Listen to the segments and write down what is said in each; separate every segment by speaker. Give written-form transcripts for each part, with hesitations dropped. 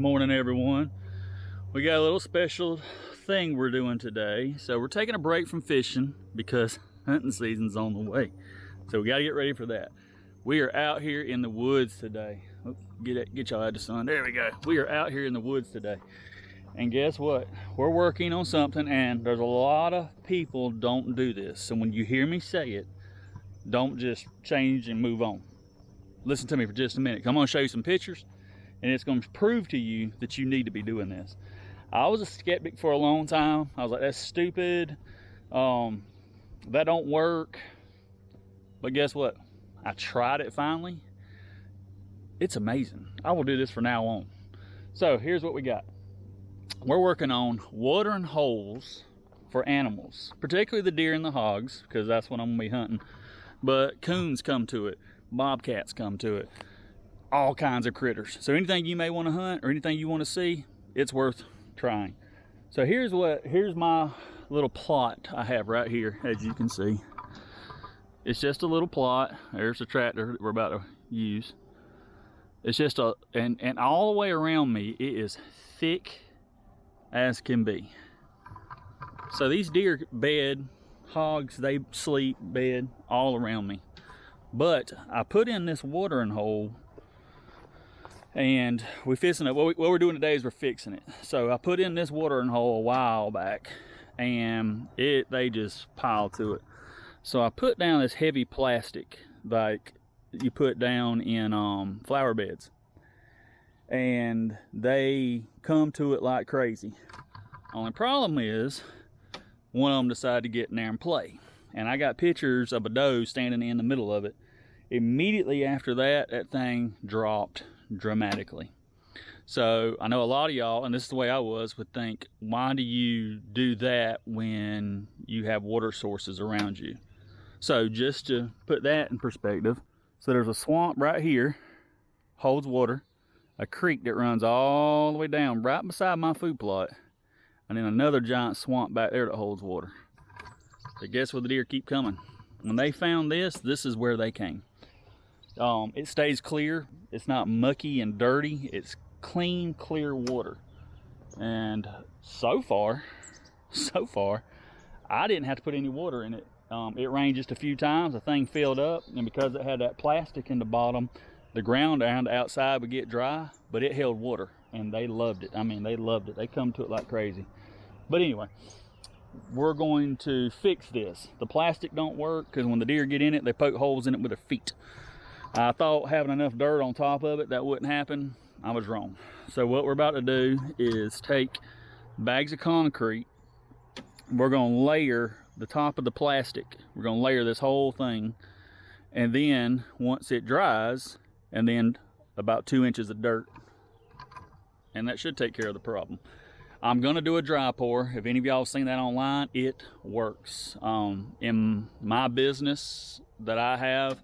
Speaker 1: morning, everyone. We got a little special thing we're doing today. So we're taking a break from fishing because hunting season's on the way. So we got to get ready for that. We are out here in the woods today. Oh, get y'all out the sun. There we go. We are out here in the woods today. And guess what? We're working on something, and there's a lot of people don't do this. So when you hear me say it, don't just change and move on. Listen to me for just a minute. I'm gonna show you some pictures, and it's gonna prove to you that you need to be doing this. I was a skeptic for a long time. I was like, that's stupid. That don't work. But guess what? I tried it finally. It's amazing. I will do this from now on. So here's what we got. We're working on watering holes for animals, particularly the deer and the hogs, because that's what I'm gonna be hunting. But coons come to it, bobcats come to it, all kinds of critters. So anything you may want to hunt or anything you want to see, it's worth trying. So here's my little plot I have right here, as you can see. It's just a little plot. There's a tractor that we're about to use. It's just and all the way around me, it is thick as can be. So these deer bed, hogs, they sleep, bed, all around me. But I put in this watering hole, and we're fixing it. What we're doing today is we're fixing it. So I put in this watering hole a while back, and they just piled to it. So I put down this heavy plastic like you put down in flower beds, and they come to it like crazy. Only problem is one of them decided to get in there and play, and I got pictures of a doe standing in the middle of it. Immediately after that, that thing dropped dramatically. So I know a lot of y'all, and this is the way I was, would think, why do you do that when you have water sources around you? So just to put that in perspective, so there's a swamp right here, holds water, a creek that runs all the way down right beside my food plot, and then another giant swamp back there that holds water. So guess where the deer keep coming? When they found this, this is where they came. It stays clear. It's not mucky and dirty. It's clean, clear water. And so far, I didn't have to put any water in it. It rained just a few times. The thing filled up, and because it had that plastic in the bottom, the ground down the outside would get dry, but it held water, and they loved it. I mean, they loved it. They come to it like crazy. But anyway, we're going to fix this. The plastic don't work because when the deer get in it, they poke holes in it with their feet. I thought having enough dirt on top of it, that wouldn't happen. I was wrong. So what we're about to do is take bags of concrete. We're going to layer the top of the plastic. We're going to layer this whole thing, and then once it dries, and then about 2 inches of dirt, and that should take care of the problem. I'm going to do a dry pour. If any of y'all have seen that online, it works. In my business that I have,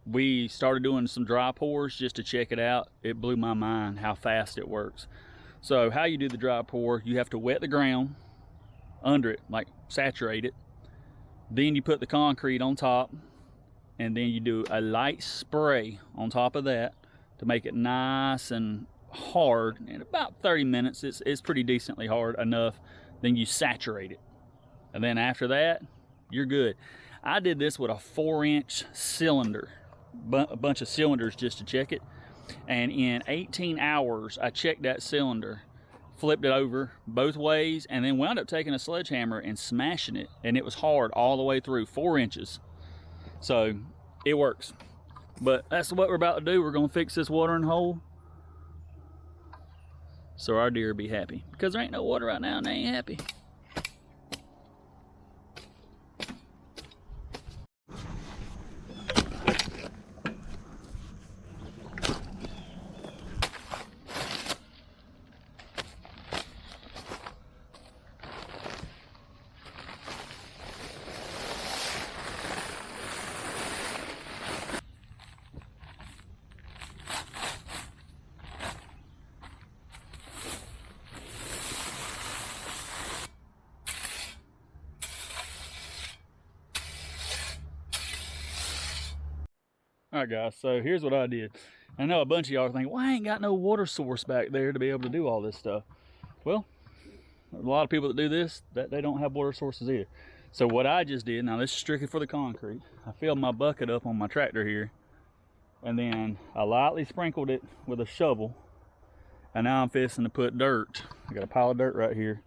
Speaker 1: we started doing some dry pours just to check it out. It blew my mind how fast it works. So how you do the dry pour, you have to wet the ground under it, like saturate it. Then you put the concrete on top, and then you do a light spray on top of that to make it nice and hard. In about 30 minutes, it's pretty decently hard enough. Then you saturate it, and then after that, you're good. I did this with a 4-inch cylinder, a bunch of cylinders just to check it, and in 18 hours I checked that cylinder, flipped it over both ways, and then wound up taking a sledgehammer and smashing it, and it was hard all the way through, 4 inches. So it works. But that's what we're about to do. We're going to fix this watering hole so our deer will be happy, because there ain't no water right now and they ain't happy. All right, guys, so here's what I did. I know a bunch of y'all are thinking, well, I ain't got no water source back there to be able to do all this stuff. Well, a lot of people that do this, that they don't have water sources either. So what I just did, now this is strictly for the concrete, I filled my bucket up on my tractor here, and then I lightly sprinkled it with a shovel, and now I'm fixing to put dirt. I got a pile of dirt right here.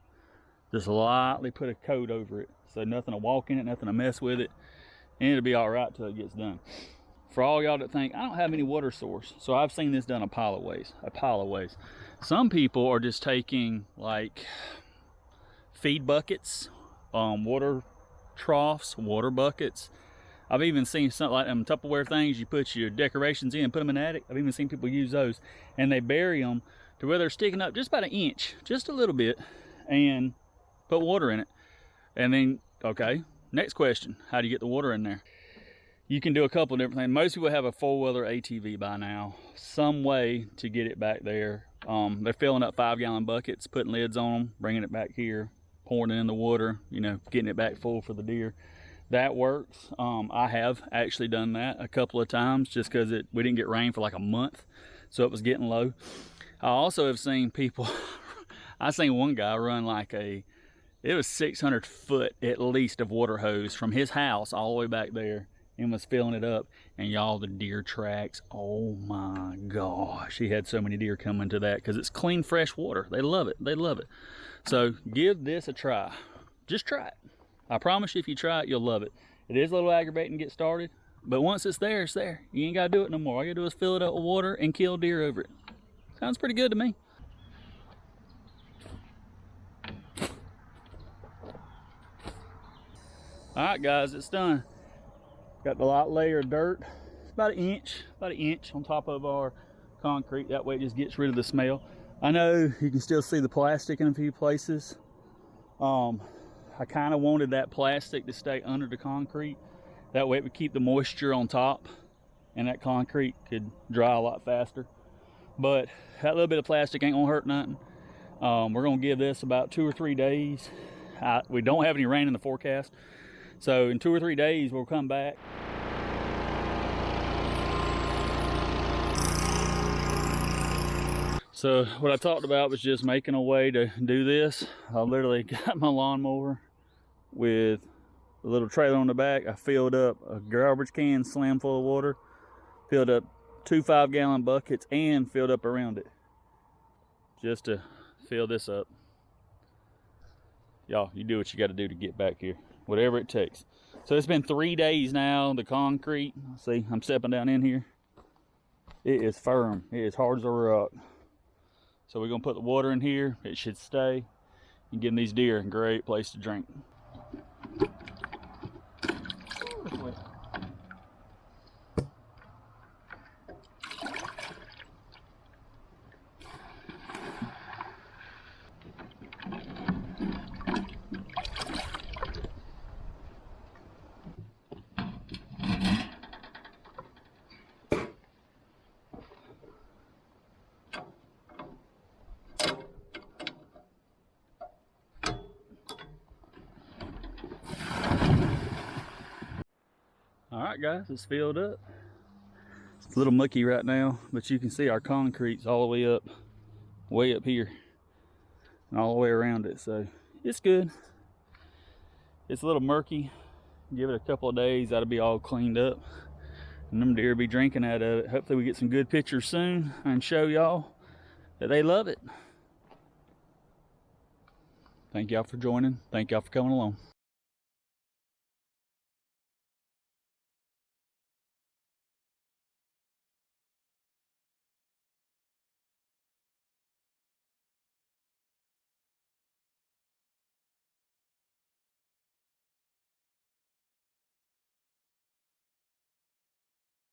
Speaker 1: Just lightly put a coat over it, so nothing to walk in it, nothing to mess with it, and it'll be all right till it gets done. For all y'all that think, I don't have any water source, so I've seen this done a pile of ways. Some people are just taking like feed buckets, water troughs, water buckets. I've even seen something like them Tupperware things you put your decorations in, put them in the attic. I've even seen people use those, and they bury them to where they're sticking up just about an inch, just a little bit, and put water in it. And then, okay, next question, how do you get the water in there? You can do a couple of different things. Most people have a 4-wheeler ATV by now, some way to get it back there. They're filling up 5-gallon buckets, putting lids on them, bringing it back here, pouring it in the water, you know, getting it back full for the deer. That works. I have actually done that a couple of times just because we didn't get rain for like a month, so it was getting low. I also have seen people, I seen one guy run like it was 600 foot at least of water hose from his house all the way back there, and was filling it up. And y'all, the deer tracks, oh my gosh, he had so many deer coming to that because it's clean, fresh water. They love it. They love it. So give this a try. Just try it. I promise you, if you try it, you'll love it. It is a little aggravating to get started, but once it's there, it's there. You ain't got to do it no more. All you got to do is fill it up with water and kill deer over it. Sounds pretty good to me. All right, guys, it's done. Got the light layer of dirt. It's about an inch on top of our concrete. That way it just gets rid of the smell. I know you can still see the plastic in a few places. I kind of wanted that plastic to stay under the concrete. That way it would keep the moisture on top and that concrete could dry a lot faster. But that little bit of plastic ain't gonna hurt nothing. We're gonna give this about 2 or 3 days. We don't have any rain in the forecast. So in 2 or 3 days, we'll come back. So what I talked about was just making a way to do this. I literally got my lawnmower with a little trailer on the back. I filled up a garbage can slam full of water, filled up 2 5-gallon buckets, and filled up around it just to fill this up. Y'all, you do what you got to do to get back here, whatever it takes. So it's been 3 days now. The concrete, see, I'm stepping down in here. It is firm. It is hard as a rock. So we're gonna put the water in here. It should stay and give these deer a great place to drink. All right, guys, it's filled up. It's a little mucky right now, but you can see our concrete's all the way up here, and all the way around it. So it's good. It's a little murky. Give it a couple of days, that'll be all cleaned up, and them deer will be drinking out of it. Hopefully we get some good pictures soon and show y'all that they love it. Thank y'all for joining. Thank y'all for coming along.